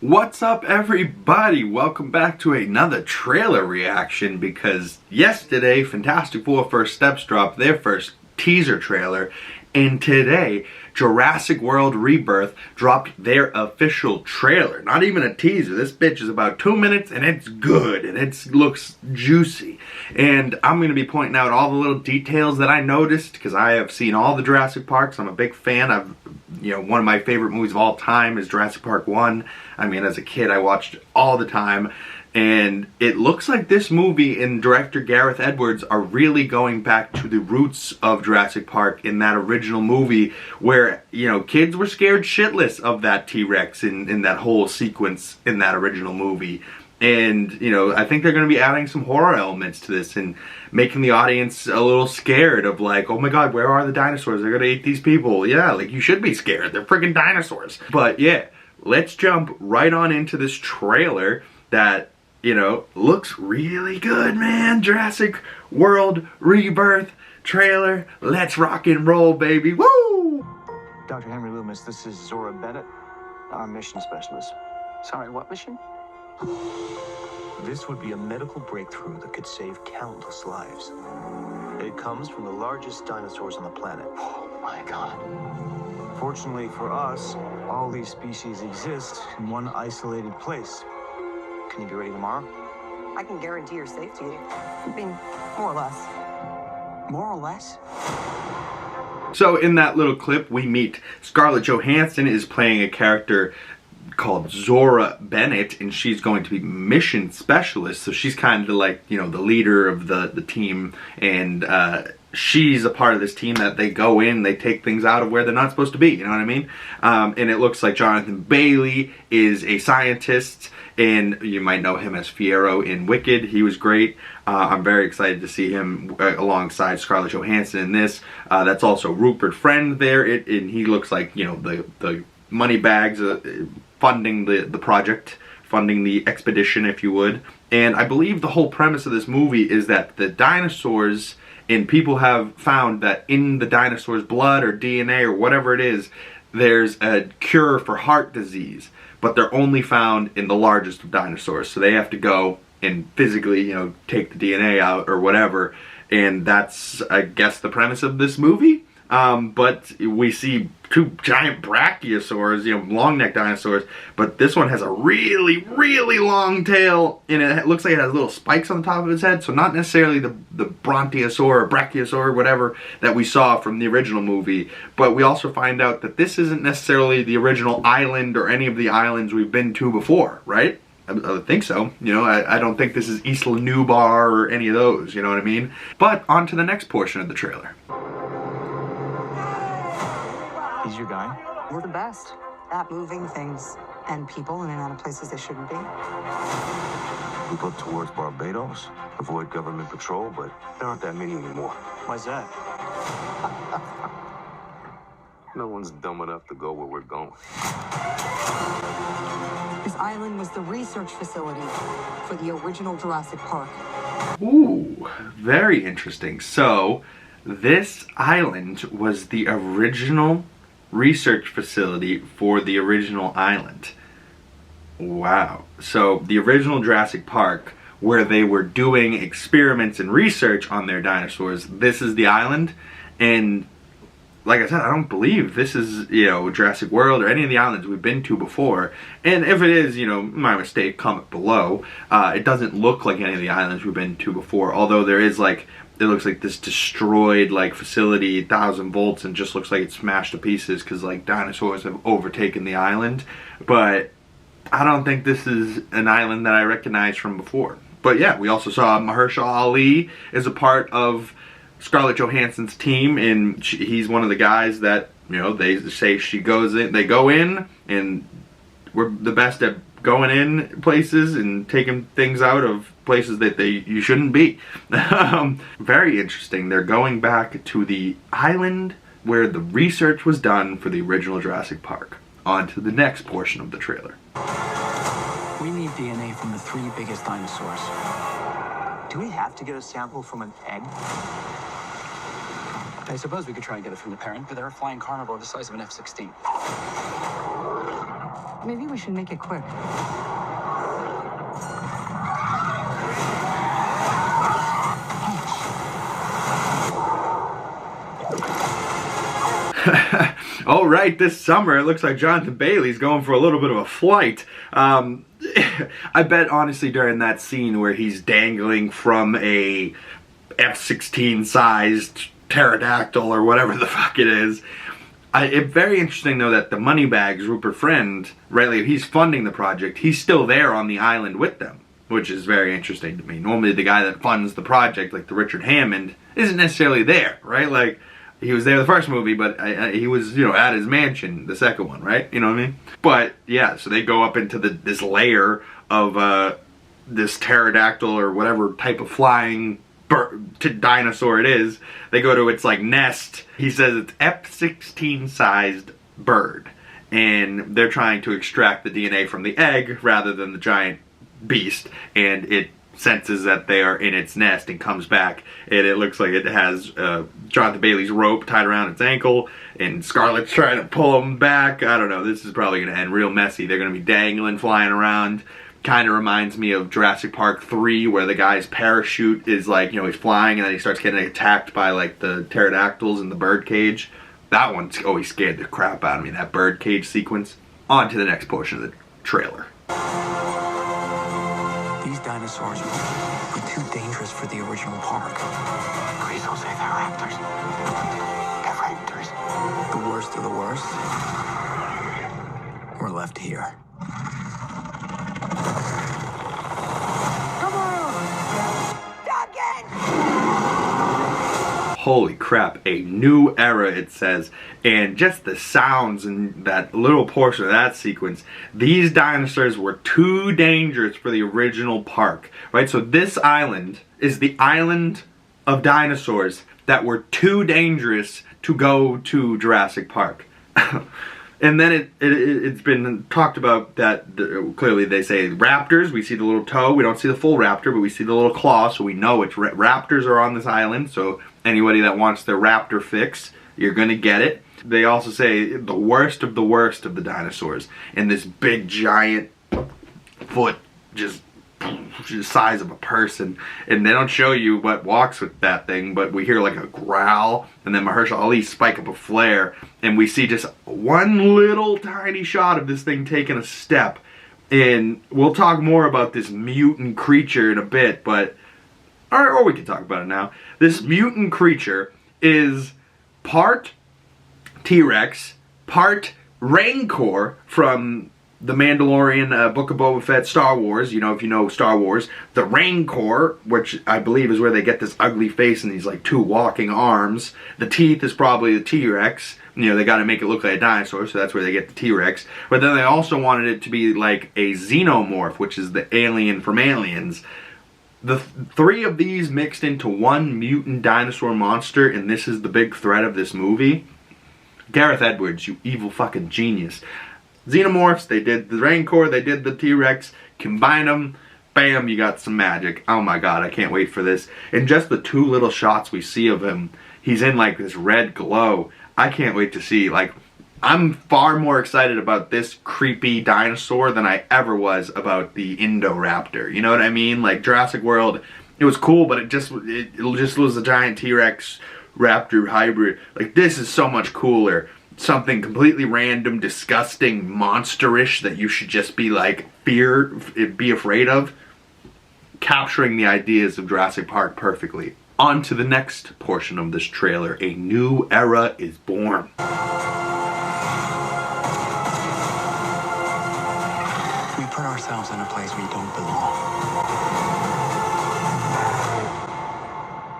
What's up, everybody? Welcome back to another trailer reaction, because yesterday Fantastic Four First Steps dropped their first teaser trailer, and today Jurassic World Rebirth dropped their official trailer. Not even a teaser. This bitch is about 2 minutes and it's good and it looks juicy. And I'm going to be pointing out all the little details that I noticed because I have seen all the Jurassic Parks. I'm a big fan. One of my favorite movies of all time is Jurassic Park 1. I mean, as a kid, I watched it all the time. And it looks like this movie and director Gareth Edwards are really going back to the roots of Jurassic Park in that original movie where, kids were scared shitless of that T-Rex in that whole sequence in that original movie. And, I think they're going to be adding some horror elements to this and making the audience a little scared of like, oh my god, where are the dinosaurs? They're going to eat these people. Yeah, like you should be scared. They're freaking dinosaurs. But yeah, let's jump right on into this trailer that, looks really good, man. Jurassic World Rebirth trailer. Let's rock and roll, baby. Woo! Dr. Henry Loomis, this is Zora Bennett, our mission specialist. Sorry, what mission? This would be a medical breakthrough that could save countless lives. It comes from the largest dinosaurs on the planet. Oh my god. Fortunately for us, all these species exist in one isolated place. Can you be ready tomorrow? I can guarantee your safety. I mean, more or less. More or less? So in that little clip, we meet Scarlett Johansson is playing a character called Zora Bennett, and she's going to be mission specialist. So she's kind of like, the leader of the team, and she's a part of this team that they go in, they take things out of where they're not supposed to be, you know what I mean? And it looks like Jonathan Bailey is a scientist, and you might know him as Fiyero in Wicked. He was great. I'm very excited to see him alongside Scarlett Johansson in this. That's also Rupert Friend there, and he looks like, the money bags funding the project, funding the expedition, if you would. And I believe the whole premise of this movie is that the dinosaurs, and people have found that in the dinosaurs' blood or DNA or whatever it is, there's a cure for heart disease, but they're only found in the largest of dinosaurs. So they have to go and physically, take the DNA out or whatever. And that's, I guess, the premise of this movie. But we see two giant brachiosaurs, long neck dinosaurs, but this one has a really, really long tail, and it looks like it has little spikes on the top of its head, so not necessarily the brontosaur or brachiosaur or whatever that we saw from the original movie, but we also find out that this isn't necessarily the original island or any of the islands we've been to before, right? I think so. I don't think this is Isla Nublar or any of those, you know what I mean? But on to the next portion of the trailer. He's your guy? We're the best at moving things and people in and out of places they shouldn't be. We look towards Barbados, avoid government patrol, but there aren't that many anymore. Why's that? No one's dumb enough to go where we're going. This island was the research facility for the original Jurassic Park. Ooh, very interesting. So, this island was the original research facility for the original island. Wow. So the original Jurassic Park, where they were doing experiments and research on their dinosaurs, this is the island. And like I said, I don't believe this is, Jurassic World or any of the islands we've been to before. And if it is, my mistake, comment below. It doesn't look like any of the islands we've been to before, although there is it looks like this destroyed facility, 1,000 volts, and just looks like it's smashed to pieces because dinosaurs have overtaken the island. But I don't think this is an island that I recognize from before. But yeah, we also saw MAHERSHALA Ali as a part of Scarlett Johansson's team, and he's one of the guys that, they say she goes in, they go in, and we're the best at going in places and taking things out of places that you shouldn't be. Very interesting. They're going back to the island where the research was done for the original Jurassic Park. On to the next portion of the trailer. We need DNA from the 3 biggest dinosaurs. Do we have to get a sample from an egg? I suppose we could try and get it from the parent, but they're a flying carnivore the size of an F-16. Maybe we should make it quick. All right, this summer it looks like Jonathan Bailey's going for a little bit of a flight. I bet honestly during that scene where he's dangling from a F-16 sized pterodactyl or whatever the fuck it is. It's very interesting though that the Moneybags, Rupert friend, right, like he's funding the project, he's still there on the island with them, which is very interesting to me. Normally the guy that funds the project, like the Richard Hammond, isn't necessarily there, right? Like, he was there the first movie, but he was, you know, at his mansion, the second one, right? You know what I mean? But, yeah, so they go up into this layer of this pterodactyl or whatever type of flying dinosaur it is. They go to its, like, nest. He says it's F-16 sized bird. And they're trying to extract the DNA from the egg rather than the giant beast. And it senses that they are in its nest and comes back, and it looks like it has Jonathan Bailey's rope tied around its ankle, and Scarlett's trying to pull him back. I don't know, this is probably going to end real messy. They're going to be dangling, flying around. Kind of reminds me of Jurassic Park 3, where the guy's parachute is like, you know, he's flying and then he starts getting attacked by like the pterodactyls in the bird cage. That one's always scared the crap out of me, that bird cage sequence. On to the next portion of the trailer. These dinosaurs were too dangerous for the original park. Please don't say they're raptors. They're raptors. The worst of the worst were left here. Holy crap, a new era, it says. And just the sounds in that little portion of that sequence, these dinosaurs were too dangerous for the original park, right? So this island is the island of dinosaurs that were too dangerous to go to Jurassic Park. And then it's been talked about that clearly they say raptors. We see the little toe. We don't see the full raptor, but we see the little claw, so we know it's raptors are on this island. So anybody that wants their raptor fix, you're going to get it. They also say the worst of the dinosaurs. And this big giant foot just the size of a person, and they don't show you what walks with that thing, but we hear like a growl, and then MAHERSHALA spike up a flare, and we see just one little tiny shot of this thing taking a step. And we'll talk more about this mutant creature in a bit, but or we can talk about it now. This mutant creature is part T-Rex, part Rancor from The Mandalorian, Book of Boba Fett, Star Wars. You know, if you know Star Wars, the Rancor, which I believe is where they get this ugly face and these like two walking arms. The teeth is probably the T-Rex. You know, they got to make it look like a dinosaur, so that's where they get the T-Rex. But then they also wanted it to be like a xenomorph, which is the alien from Aliens. The three of these mixed into one mutant dinosaur monster, and this is the big threat of this movie. Gareth Edwards, you evil fucking genius. Xenomorphs, they did the Rancor, they did the T-Rex, combine them, bam, you got some magic. Oh my god, I can't wait for this. And just the two little shots we see of him, he's in like this red glow. I can't wait to see, like, I'm far more excited about this creepy dinosaur than I ever was about the Indoraptor. You know what I mean? Like, Jurassic World, it was cool, but it just was a giant T-Rex raptor hybrid. Like, this is so much cooler. Something completely random, disgusting, monsterish that you should just be like, be afraid of. Capturing the ideas of Jurassic Park perfectly. On to the next portion of this trailer. A new era is born. We put ourselves in a place we don't belong.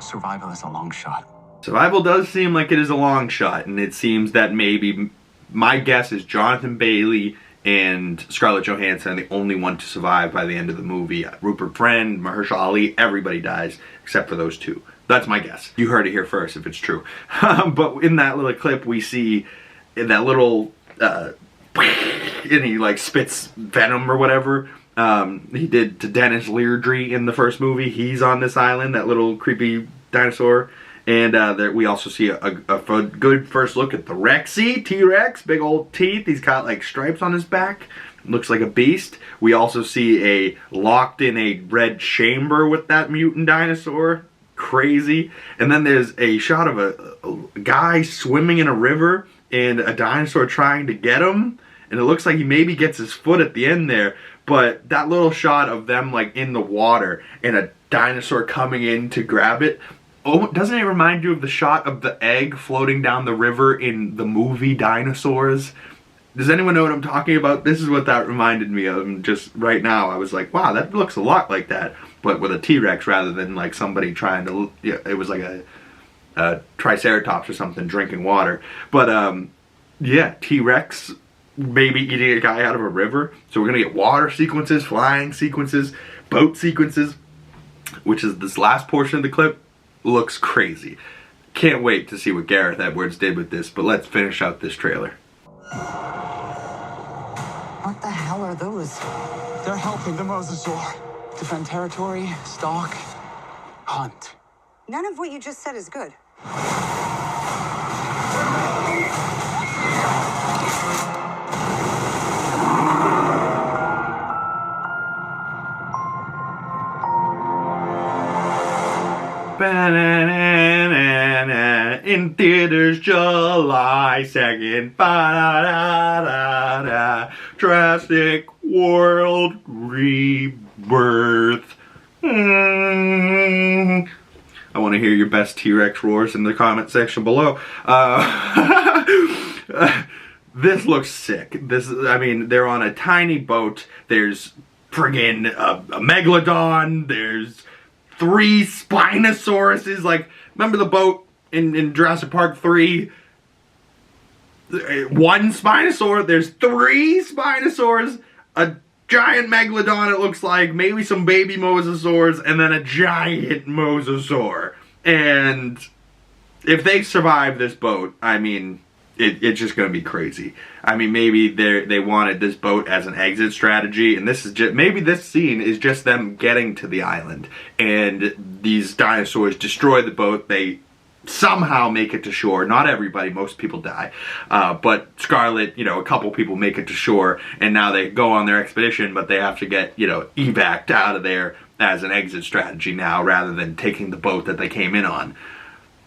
Survival is a long shot. Survival does seem like it is a long shot, and it seems that maybe, my guess is Jonathan Bailey and Scarlett Johansson are the only one to survive by the end of the movie. Rupert friend, MAHERSHALA, everybody dies, except for those two. That's my guess. You heard it here first if it's true. But in that little clip we see that little, and he like spits venom or whatever. He did to Dennis Leary in the first movie. He's on this island, that little creepy dinosaur. And there, we also see a good first look at the Rexy T-Rex, big old teeth. He's got like stripes on his back. Looks like a beast. We also see a locked in a red chamber with that mutant dinosaur. Crazy. And then there's a shot of a guy swimming in a river and a dinosaur trying to get him. And it looks like he maybe gets his foot at the end there. But that little shot of them like in the water and a dinosaur coming in to grab it. Oh, doesn't it remind you of the shot of the egg floating down the river in the movie Dinosaurs? Does anyone know what I'm talking about? This is what that reminded me of. And just right now, I was like, wow, that looks a lot like that. But with a T-Rex rather than like somebody trying to, yeah, it was like a Triceratops or something drinking water. But yeah, T-Rex maybe eating a guy out of a river. So we're going to get water sequences, flying sequences, boat sequences, which is this last portion of the clip. Looks crazy. Can't wait to see what Gareth Edwards did with this, but let's finish out this trailer. What the hell are those? They're helping the mosasaur defend territory, stalk, hunt. None of what you just said is good. In theaters July 2nd. Ba-da-da-da-da. Jurassic World Rebirth. I want to hear your best T-Rex roars in the comment section below. This looks sick. This, I mean, they're on a tiny boat. There's friggin' a megalodon. There's 3 Spinosauruses. Like, remember the boat in Jurassic Park 3? 1 Spinosaur. There's 3 Spinosaurs. A giant megalodon, it looks like. Maybe some baby mosasaurs. And then a giant mosasaur. And if they survive this boat, I mean, it's just going to be crazy. I mean, maybe they wanted this boat as an exit strategy, and this is just, maybe this scene is just them getting to the island, and these dinosaurs destroy the boat. They somehow make it to shore. Not everybody, most people die. But Scarlett, you know, a couple people make it to shore, and now they go on their expedition, but they have to get, you know, evac'd out of there as an exit strategy now, rather than taking the boat that they came in on.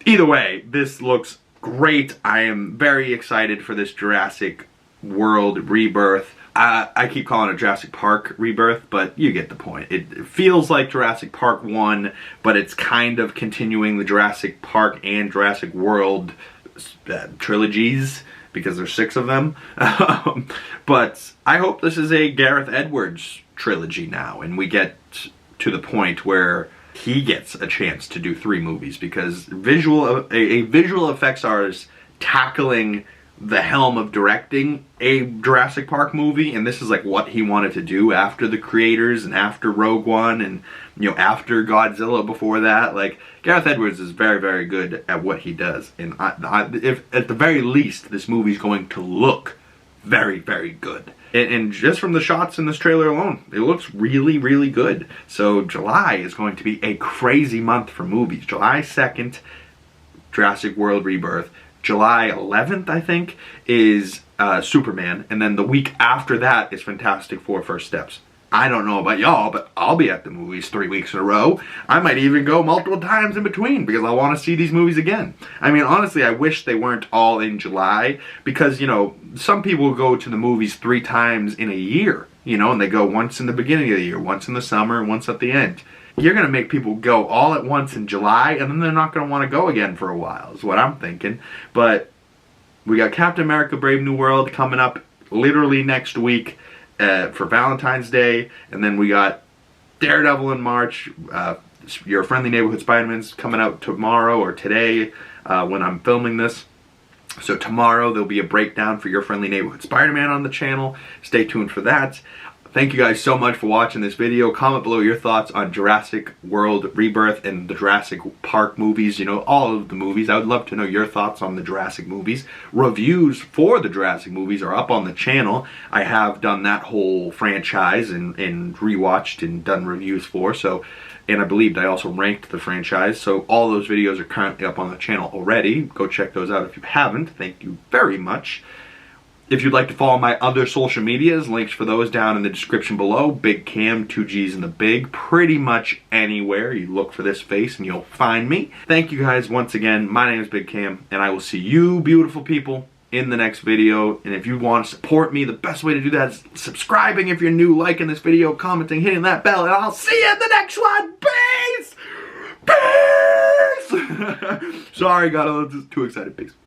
Either way, this looks great. I am very excited for this Jurassic World Rebirth. I keep calling it Jurassic Park Rebirth, but you get the point. It feels like Jurassic Park 1, but it's kind of continuing the Jurassic Park and Jurassic World trilogies, because there's 6 of them. But I hope this is a Gareth Edwards trilogy now, and we get to the point where he gets a chance to do 3 movies, because a visual effects artist tackling the helm of directing a Jurassic Park movie, and this is like what he wanted to do after the creators and after Rogue One and, you know, after Godzilla before that. Like, Gareth Edwards is very, very good at what he does, and if at the very least this movie's going to look very, very good. And just from the shots in this trailer alone, it looks really, really good. So July is going to be a crazy month for movies. July 2nd, Jurassic World Rebirth. July 11th, I think, is Superman. And then the week after that is Fantastic Four First Steps. I don't know about y'all, but I'll be at the movies 3 weeks in a row. I might even go multiple times in between, because I want to see these movies again. I mean, honestly, I wish they weren't all in July, because, you know, some people go to the movies 3 times in a year, you know, and they go once in the beginning of the year, once in the summer, and once at the end. You're going to make people go all at once in July, and then they're not going to want to go again for a while, is what I'm thinking. But we got Captain America Brave New World coming up literally next week. For Valentine's Day, and then we got Daredevil in March. Your Friendly Neighborhood Spider-Man's coming out tomorrow or today when I'm filming this. So tomorrow there'll be a breakdown for Your Friendly Neighborhood Spider-Man on the channel. Stay tuned for that. Thank you guys so much for watching this video. Comment below your thoughts on Jurassic World Rebirth and the Jurassic Park movies, you know, all of the movies. I would love to know your thoughts on the Jurassic movies. Reviews for the Jurassic movies are up on the channel. I have done that whole franchise and rewatched and done reviews for, so, and I believed I also ranked the franchise, so all those videos are currently up on the channel already. Go check those out if you haven't. Thank you very much. If you'd like to follow my other social medias, links for those down in the description below. Big Cam, 2 G's in the Big. Pretty much anywhere you look for this face and you'll find me. Thank you guys once again. My name is Big Cam, and I will see you beautiful people in the next video. And if you want to support me, the best way to do that is subscribing if you're new, liking this video, commenting, hitting that bell, and I'll see you in the next one. Peace! Peace! Sorry, got a little too excited. Peace.